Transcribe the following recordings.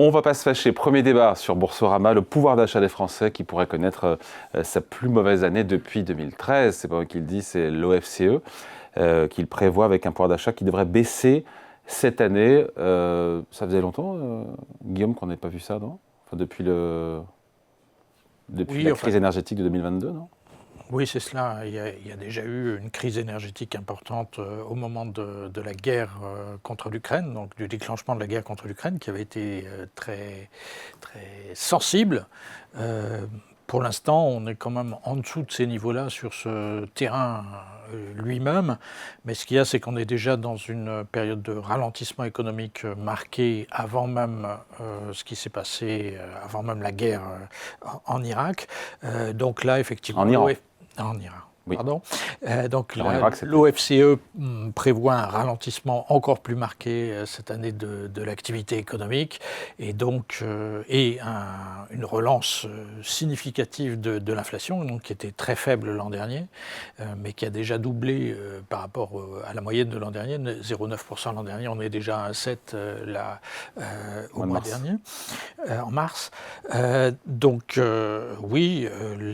On va pas se fâcher. Premier débat sur Boursorama, le pouvoir d'achat des Français qui pourrait connaître sa plus mauvaise année depuis 2013. C'est pas moi qui le dis, c'est l'OFCE qui le prévoit avec un pouvoir d'achat qui devrait baisser cette année. Ça faisait longtemps, Guillaume, qu'on n'ait pas vu ça, non? Enfin, depuis la crise énergétique de 2022, non? Oui, c'est cela. Il y a déjà eu une crise énergétique importante au moment de la guerre contre l'Ukraine, donc du déclenchement de la guerre contre l'Ukraine, qui avait été très, très sensible. Pour l'instant, on est quand même en dessous de ces niveaux-là sur ce terrain lui-même. Mais ce qu'il y a, c'est qu'on est déjà dans une période de ralentissement économique marquée avant même ce qui s'est passé, avant même la guerre en Irak. Donc là, effectivement... En Iran. Oui. Pardon. Donc l'OFCE prévoit un ralentissement encore plus marqué cette année de l'activité économique et donc une relance significative de l'inflation, donc qui était très faible l'an dernier, mais qui a déjà doublé par rapport à la moyenne de l'an dernier, 0,9% l'an dernier, on est déjà à 1,7 au mois dernier, en mars. Donc oui,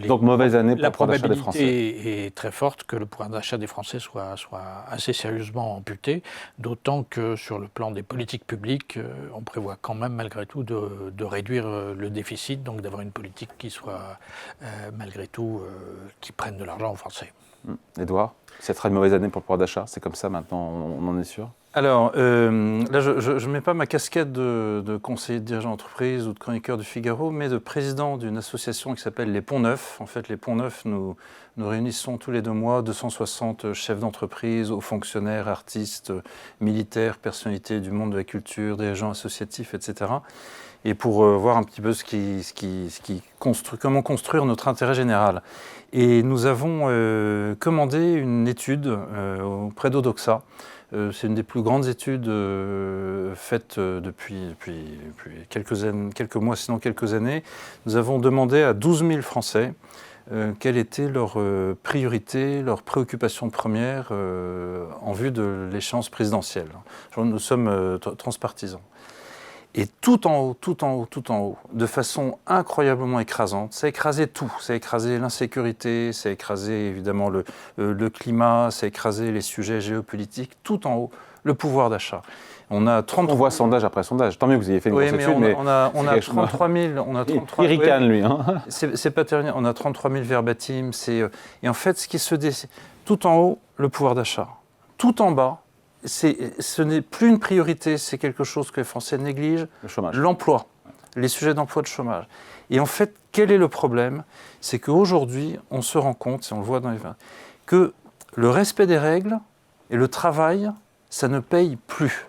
donc mauvaise année pour la le pouvoir d'achat des Français. Est très forte que le pouvoir d'achat des Français soit assez sérieusement amputé, d'autant que sur le plan des politiques publiques, on prévoit quand même malgré tout de réduire le déficit, donc d'avoir une politique qui soit malgré tout, qui prenne de l'argent aux Français. Édouard, ça sera une mauvaise année pour le pouvoir d'achat, c'est comme ça maintenant, on en est sûr? Alors, là, je ne mets pas ma casquette de conseiller de dirigeant d'entreprise ou de chroniqueur du Figaro, mais de président d'une association qui s'appelle Les Ponts Neufs. En fait, Les Ponts Neufs, nous réunissons tous les 2 mois 260 chefs d'entreprise, hauts fonctionnaires, artistes, militaires, personnalités du monde de la culture, dirigeants associatifs, etc. Et pour voir un petit peu comment construire notre intérêt général. Et nous avons commandé une étude auprès d'Odoxa. C'est une des plus grandes études faites depuis quelques mois, sinon quelques années. Nous avons demandé à 12 000 Français quelles étaient leurs priorités, leurs préoccupations premières en vue de l'échéance présidentielle. Nous sommes transpartisans. Et tout en haut, de façon incroyablement écrasante, ça a écrasé tout. Ça a écrasé l'insécurité, ça a écrasé évidemment le climat, ça a écrasé les sujets géopolitiques. Tout en haut, le pouvoir d'achat. On voit sondage après sondage. Tant mieux que vous ayez fait une grosse étude, mais on a 33 000. Il ricane, lui. Hein. C'est pas terrible. On a 33 000 verbatim. Et en fait, ce qui se décide, tout en haut, le pouvoir d'achat. Tout en bas, ce n'est plus une priorité, c'est quelque chose que les Français négligent. Le chômage. L'emploi, les sujets d'emploi, de chômage. Et en fait, quel est le problème? C'est qu'aujourd'hui, on se rend compte, si on le voit dans les que le respect des règles et le travail, ça ne paye plus.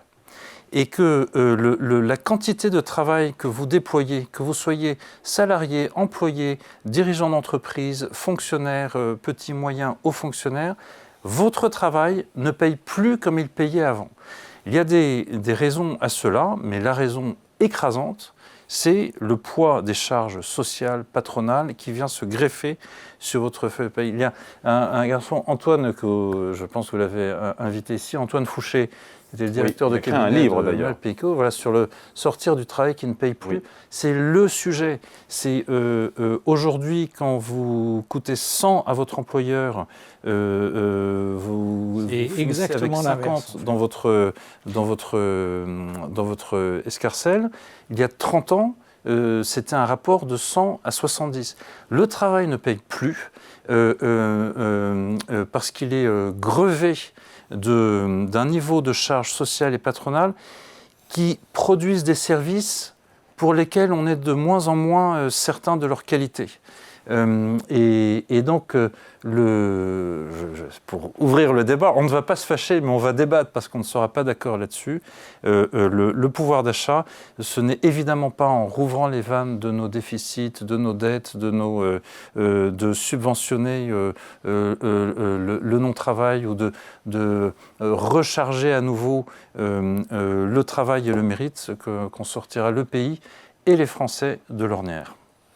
Et que la quantité de travail que vous déployez, que vous soyez salarié, employé, dirigeant d'entreprise, fonctionnaire, petit, moyen, haut fonctionnaire, votre travail ne paye plus comme il payait avant. Il y a des raisons à cela, mais la raison écrasante, c'est le poids des charges sociales, patronales, qui vient se greffer sur votre feuille de paye. Il y a un garçon, Antoine, que je pense que vous l'avez invité ici, Antoine Fouché, qui était le directeur de cabinet un livre d'ailleurs. Malpico, voilà, sur le sortir du travail qui ne paye plus. Oui. C'est le sujet. C'est aujourd'hui, quand vous coûtez 100 à votre employeur, vous finissez avec 50 dans votre escarcelle. Il y a 30 ans, c'était un rapport de 100 à 70. Le travail ne paye plus parce qu'il est grevé d'un niveau de charge sociale et patronale qui produisent des services pour lesquels on est de moins en moins certain de leur qualité. Et donc, pour ouvrir le débat, on ne va pas se fâcher, mais on va débattre parce qu'on ne sera pas d'accord là-dessus. Le pouvoir d'achat, ce n'est évidemment pas en rouvrant les vannes de nos déficits, de nos dettes, de subventionner le non-travail ou de recharger à nouveau le travail et le mérite qu'on sortira le pays et les Français de l'ornière.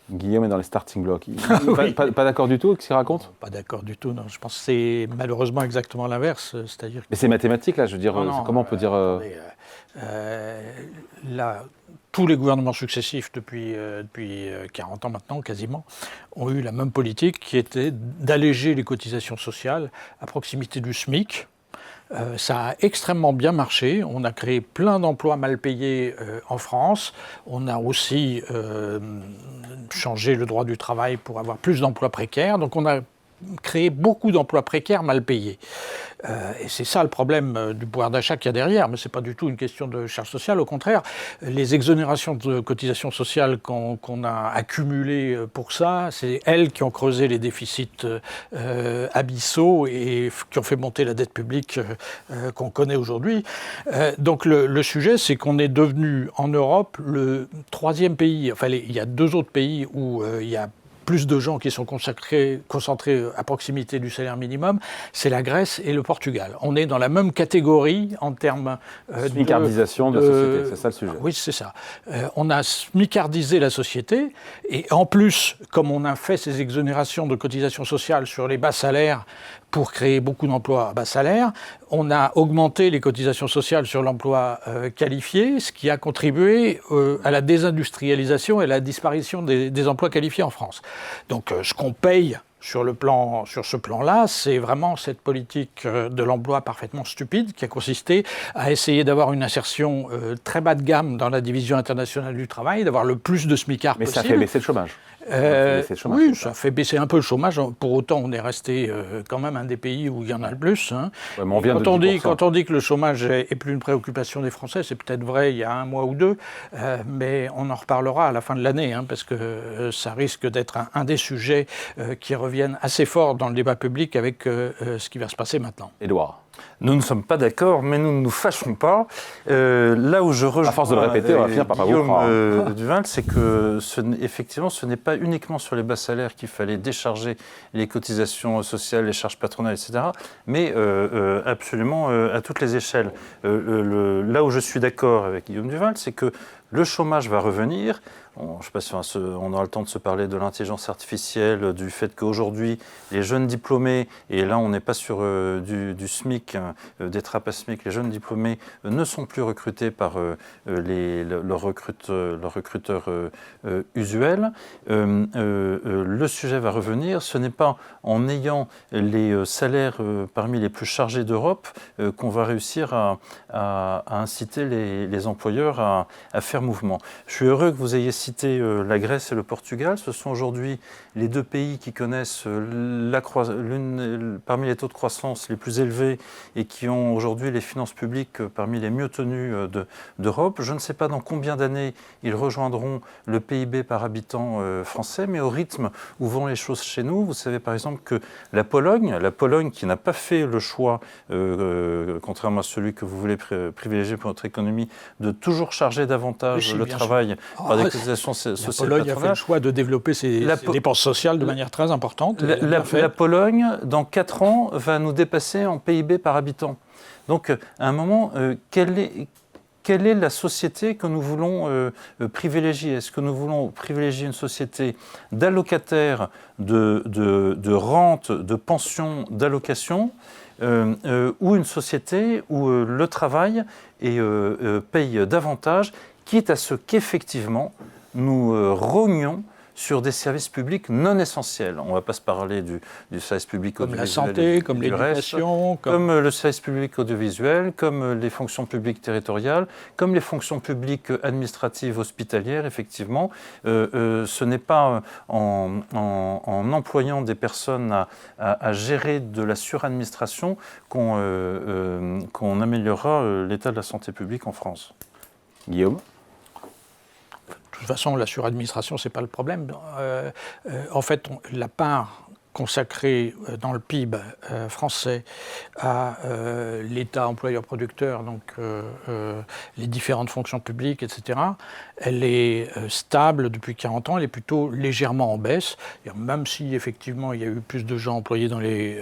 Guillaume est dans les starting blocks. Pas d'accord du tout avec ce qu'il raconte? Pas d'accord du tout, non. Je pense que c'est malheureusement exactement l'inverse. C'est-à-dire Mais c'est mathématique, là, je veux dire. Comment on peut dire... Là, tous les gouvernements successifs depuis 40 ans maintenant, quasiment, ont eu la même politique qui était d'alléger les cotisations sociales à proximité du SMIC. Ça a extrêmement bien marché. On a créé plein d'emplois mal payés en France. On a aussi changé le droit du travail pour avoir plus d'emplois précaires. Donc on a créé beaucoup d'emplois précaires mal payés. Et c'est ça le problème du pouvoir d'achat qu'il y a derrière, mais ce n'est pas du tout une question de charge sociale. Au contraire, les exonérations de cotisations sociales qu'on a accumulées pour ça, c'est elles qui ont creusé les déficits abyssaux et qui ont fait monter la dette publique qu'on connaît aujourd'hui. Donc le sujet, c'est qu'on est devenu en Europe le troisième pays, enfin il y a deux autres pays où il y a plus de gens qui sont concentrés à proximité du salaire minimum, c'est la Grèce et le Portugal. On est dans la même catégorie en termes smicardisation de la société, c'est ça le sujet. Oui, c'est ça. On a smicardisé la société et en plus, comme on a fait ces exonérations de cotisations sociales sur les bas salaires pour créer beaucoup d'emplois à bas salaire, on a augmenté les cotisations sociales sur l'emploi qualifié, ce qui a contribué à la désindustrialisation et à la disparition des emplois qualifiés en France. Donc ce qu'on paye sur ce plan-là, c'est vraiment cette politique de l'emploi parfaitement stupide qui a consisté à essayer d'avoir une insertion très bas de gamme dans la division internationale du travail, d'avoir le plus de smicards possible. Mais ça fait baisser le chômage. Oui, ça fait baisser un peu le chômage. Pour autant, on est resté quand même un des pays où il y en a le plus. Hein. Ouais, mais on vient quand on dit que le chômage est plus une préoccupation des Français, c'est peut-être vrai il y a un mois ou deux, mais on en reparlera à la fin de l'année, hein, parce que ça risque d'être un des sujets qui reviennent assez fort dans le débat public avec ce qui va se passer maintenant. Édouard. Nous ne sommes pas d'accord, mais nous ne nous fâchons pas. Là où je rejoins à force de le répéter, on va finir par pas vous croire. Duval, c'est que effectivement, ce n'est pas uniquement sur les bas salaires qu'il fallait décharger les cotisations sociales, les charges patronales, etc., mais absolument à toutes les échelles. Là où je suis d'accord avec Guillaume Duval, c'est que le chômage va revenir. Je ne sais pas si on aura le temps de se parler de l'intelligence artificielle, du fait qu'aujourd'hui, les jeunes diplômés, et là on n'est pas sur du SMIC, des trappes à SMIC, les jeunes diplômés ne sont plus recrutés par leurs recruteurs usuels. Le sujet va revenir. Ce n'est pas en ayant les salaires parmi les plus chargés d'Europe qu'on va réussir à inciter les employeurs à faire mouvement. Je suis heureux que vous ayez cité la Grèce et le Portugal. Ce sont aujourd'hui les deux pays qui connaissent parmi les taux de croissance les plus élevés et qui ont aujourd'hui les finances publiques parmi les mieux tenues d'Europe. Je ne sais pas dans combien d'années ils rejoindront le PIB par habitant français, mais au rythme où vont les choses chez nous, vous savez par exemple que la Pologne qui n'a pas fait le choix, contrairement à celui que vous voulez privilégier pour notre économie, de toujours charger davantage le travail par des cotisations sociales patronales. La Pologne a fait le choix de développer ses dépenses sociales de manière très importante. La Pologne, dans 4 ans, va nous dépasser en PIB par habitant. Donc, à un moment, quelle est la société que nous voulons privilégier? Est-ce que nous voulons privilégier une société d'allocataires, de rentes, de pensions, d'allocations, ou une société où le travail paye davantage, quitte à ce qu'effectivement nous rognions sur des services publics non essentiels. On ne va pas se parler du service public audiovisuel. Comme la santé, comme l'éducation. Comme le service public audiovisuel, comme les fonctions publiques territoriales, comme les fonctions publiques administratives hospitalières, effectivement. Ce n'est pas en employant des personnes à gérer de la suradministration qu'on améliorera l'état de la santé publique en France. Guillaume ? De toute façon, la suradministration, ce n'est pas le problème. En fait, la part consacrée dans le PIB français à l'État employeur-producteur, donc les différentes fonctions publiques, etc., elle est stable depuis 40 ans, elle est plutôt légèrement en baisse. Même si effectivement il y a eu plus de gens employés dans les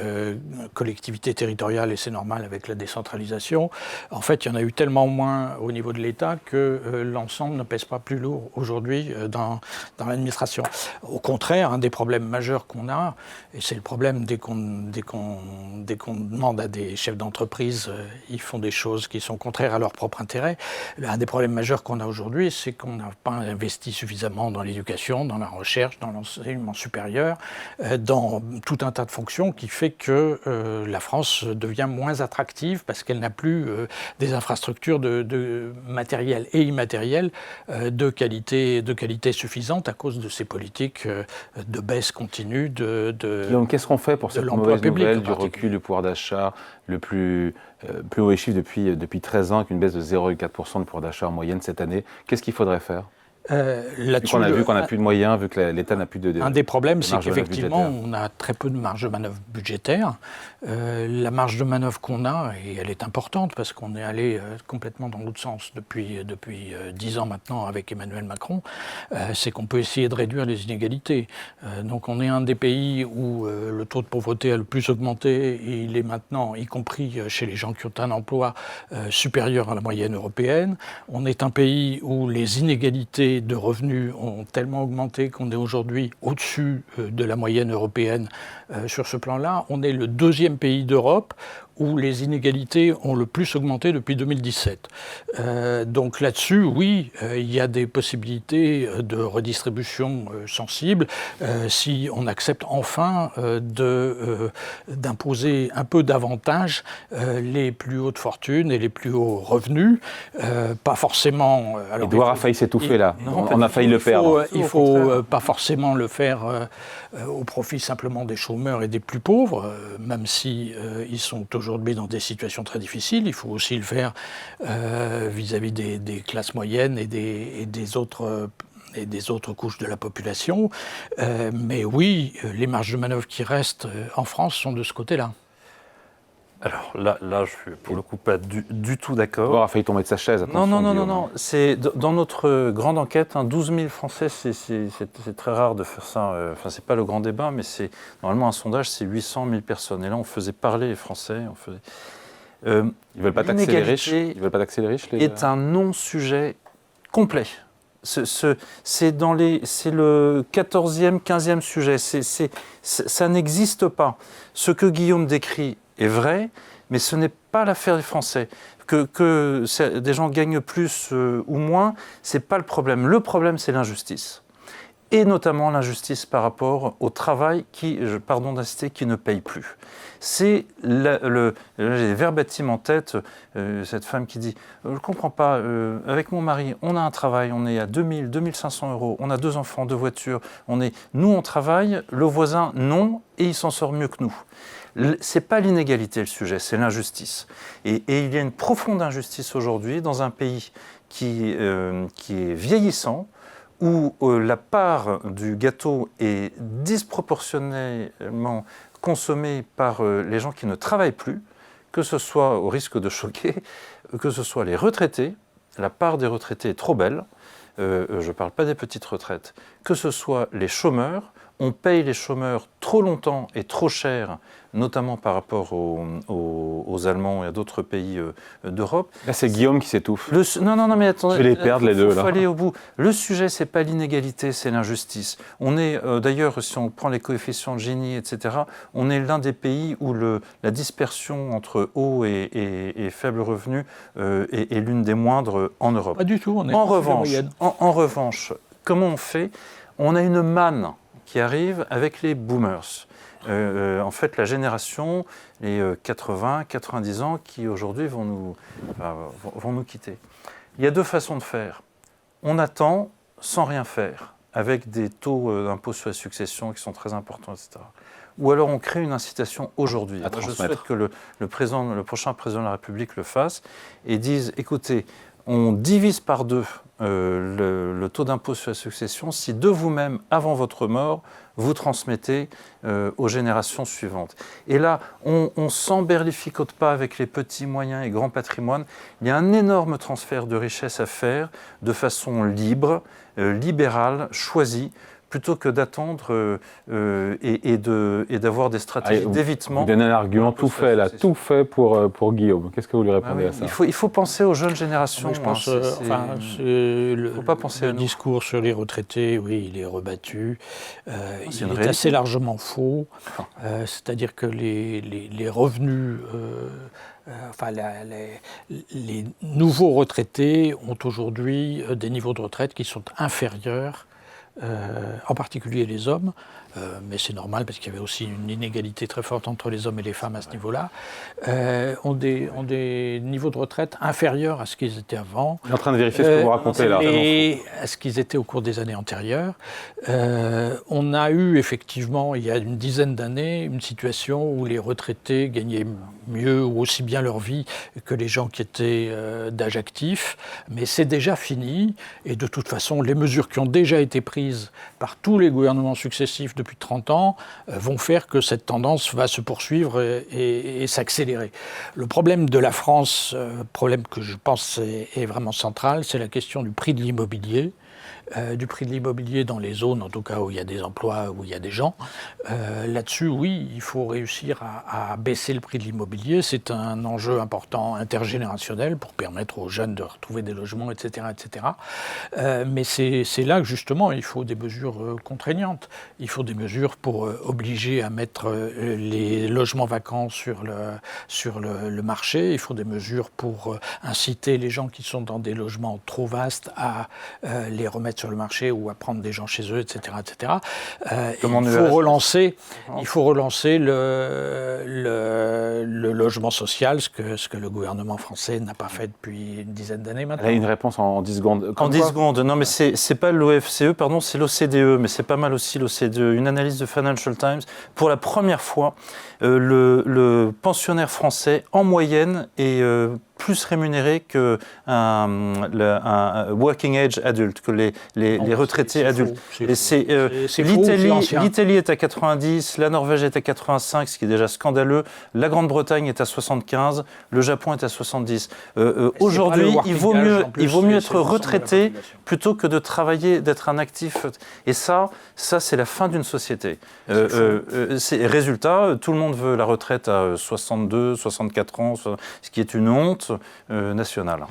collectivités territoriales, et c'est normal avec la décentralisation, en fait il y en a eu tellement moins au niveau de l'État que l'ensemble ne pèse pas plus lourd aujourd'hui dans l'administration. Au contraire, un des problèmes majeurs qu'on a, Et c'est le problème dès qu'on demande à des chefs d'entreprise, ils font des choses qui sont contraires à leur propre intérêt. Un des problèmes majeurs qu'on a aujourd'hui, c'est qu'on n'a pas investi suffisamment dans l'éducation, dans la recherche, dans l'enseignement supérieur, dans tout un tas de fonctions qui fait que la France devient moins attractive parce qu'elle n'a plus des infrastructures de matériel et immatériel de qualité suffisante à cause de ces politiques de baisse continue Donc, qu'est-ce qu'on fait pour cette mauvaise nouvelle du recul du pouvoir d'achat, le plus haut chiffre depuis 13 ans, avec une baisse de 0,4% de pouvoir d'achat en moyenne cette année? Qu'est-ce qu'il faudrait faire? On a vu qu'on n'a plus de moyens, vu que l'État n'a plus de un des problèmes, c'est qu'effectivement, on a très peu de marge de manœuvre budgétaire. La marge de manœuvre qu'on a, et elle est importante parce qu'on est allé complètement dans l'autre sens depuis 10 ans maintenant avec Emmanuel Macron, c'est qu'on peut essayer de réduire les inégalités. Donc on est un des pays où le taux de pauvreté a le plus augmenté et il est maintenant, y compris chez les gens qui ont un emploi, supérieur à la moyenne européenne. On est un pays où les inégalités de revenus ont tellement augmenté qu'on est aujourd'hui au-dessus de la moyenne européenne sur ce plan-là. On est le deuxième pays d'Europe où les inégalités ont le plus augmenté depuis 2017. Donc là-dessus, oui, il y a des possibilités de redistribution sensible si on accepte enfin d'imposer un peu davantage les plus hautes fortunes et les plus hauts revenus. Pas forcément... Édouard a failli s'étouffer là, on a failli le perdre. Il ne faut pas forcément le faire au profit simplement des chômeurs et des plus pauvres, même si ils sont aujourd'hui dans des situations très difficiles. Il faut aussi le faire vis-à-vis des classes moyennes et des autres couches de la population. Mais oui, les marges de manœuvre qui restent en France sont de ce côté-là. Alors là, je suis pour le coup pas du tout d'accord. Bon, a failli tomber de sa chaise. Non. C'est dans notre grande enquête, 12 000 Français, c'est très rare de faire ça. Enfin, c'est pas le grand débat, mais c'est normalement un sondage, c'est 800 000 personnes. Et là, on faisait parler les Français. Ils veulent pas taxer les riches. Ils veulent pas taxer les riches. Est un non-sujet complet. C'est le 14e, 15e sujet. Ça n'existe pas. Ce que Guillaume décrit est vrai, mais ce n'est pas l'affaire des Français. Que des gens gagnent plus ou moins, ce n'est pas le problème. Le problème, c'est l'injustice. Et notamment l'injustice par rapport au travail qui ne paye plus. C'est j'ai verbatim en tête cette femme qui dit « Je ne comprends pas, avec mon mari, on a un travail, on est à 2000, 2500 euros, on a 2 enfants, 2 voitures, nous on travaille, le voisin non, et il s'en sort mieux que nous. » C'est pas l'inégalité le sujet, c'est l'injustice. Et il y a une profonde injustice aujourd'hui dans un pays qui est vieillissant, où la part du gâteau est disproportionnellement consommée par les gens qui ne travaillent plus, que ce soit, au risque de choquer, que ce soit les retraités, la part des retraités est trop belle, je ne parle pas des petites retraites, que ce soit les chômeurs, on paye les chômeurs trop longtemps et trop cher, notamment par rapport aux Allemands et à d'autres pays d'Europe. Là, c'est Guillaume qui s'étouffe. Non, mais attendez. Je vais les perdre, les deux, là. Il faut aller au bout. Le sujet, c'est pas l'inégalité, c'est l'injustice. On est, d'ailleurs, si on prend les coefficients de Gini, etc., on est l'un des pays où la dispersion entre haut et faible revenu est l'une des moindres en Europe. Pas du tout, on est en revanche, comment on fait? On a une manne qui arrive avec les boomers. En fait, la génération, les 80, 90 ans, qui aujourd'hui vont nous quitter. Il y a 2 façons de faire. On attend sans rien faire, avec des taux d'impôt sur la succession qui sont très importants, etc. Ou alors on crée une incitation aujourd'hui. Je souhaite que le prochain président de la République le fasse et dise, écoutez, on divise par 2 le taux d'impôt sur la succession si de vous-même, avant votre mort, vous transmettez aux générations suivantes. Et là, on ne s'emberlificote pas avec les petits, moyens et grands patrimoines. Il y a un énorme transfert de richesse à faire de façon libre, libérale, choisie, plutôt que d'attendre et d'avoir des stratégies d'évitement. Vous donnez un argument tout fait, là, tout fait pour Guillaume. Qu'est-ce que vous lui répondez à ça? Il faut penser aux jeunes générations. Je pense, faut pas penser à le nous. discours sur les retraités, oui, il est rebattu. Il est assez largement faux. C'est-à-dire que les revenus, les nouveaux retraités ont aujourd'hui des niveaux de retraite qui sont inférieurs, en particulier les hommes, mais c'est normal parce qu'il y avait aussi une inégalité très forte entre les hommes et les femmes à ce niveau-là, ont des niveaux de retraite inférieurs à ce qu'ils étaient avant. Je suis en train de vérifier ce que vous racontez là. Et à ce qu'ils étaient au cours des années antérieures. On a eu effectivement, il y a une dizaine d'années, une situation où les retraités gagnaient mieux ou aussi bien leur vie que les gens qui étaient d'âge actif, mais c'est déjà fini, et de toute façon, les mesures qui ont déjà été prises par tous les gouvernements successifs depuis 30 ans vont faire que cette tendance va se poursuivre et s'accélérer. Le problème de la France, problème que je pense est vraiment central, c'est la question du prix de l'immobilier. Du prix de l'immobilier dans les zones, en tout cas où il y a des emplois, où il y a des gens. Là-dessus, oui, il faut réussir à baisser le prix de l'immobilier. C'est un enjeu important intergénérationnel pour permettre aux jeunes de retrouver des logements, etc. etc. Mais c'est là que justement il faut des mesures contraignantes. Il faut des mesures pour obliger à mettre les logements vacants sur le marché. Il faut des mesures pour inciter les gens qui sont dans des logements trop vastes à les remettre sur le marché ou à prendre des gens chez eux, etc. etc. Il faut relancer le logement social, ce que le gouvernement français n'a pas fait depuis une dizaine d'années maintenant. Là, une réponse en 10 secondes. En 10 secondes, non mais c'est pas l'OFCE, pardon, c'est l'OCDE, mais c'est pas mal aussi l'OCDE. Une analyse de Financial Times, pour la première fois, le pensionnaire français, en moyenne, est plus rémunéré qu'un working age adulte, que les retraités adultes. L'Italie est à 90, la Norvège est à 85, ce qui est déjà scandaleux. La Grande-Bretagne est à 75, le Japon est à 70. Aujourd'hui, il vaut mieux être retraité plutôt que de travailler, d'être un actif. Et ça c'est la fin d'une société. Résultat, tout le monde veut la retraite à 62, 64 ans, ce qui est une honte nationale.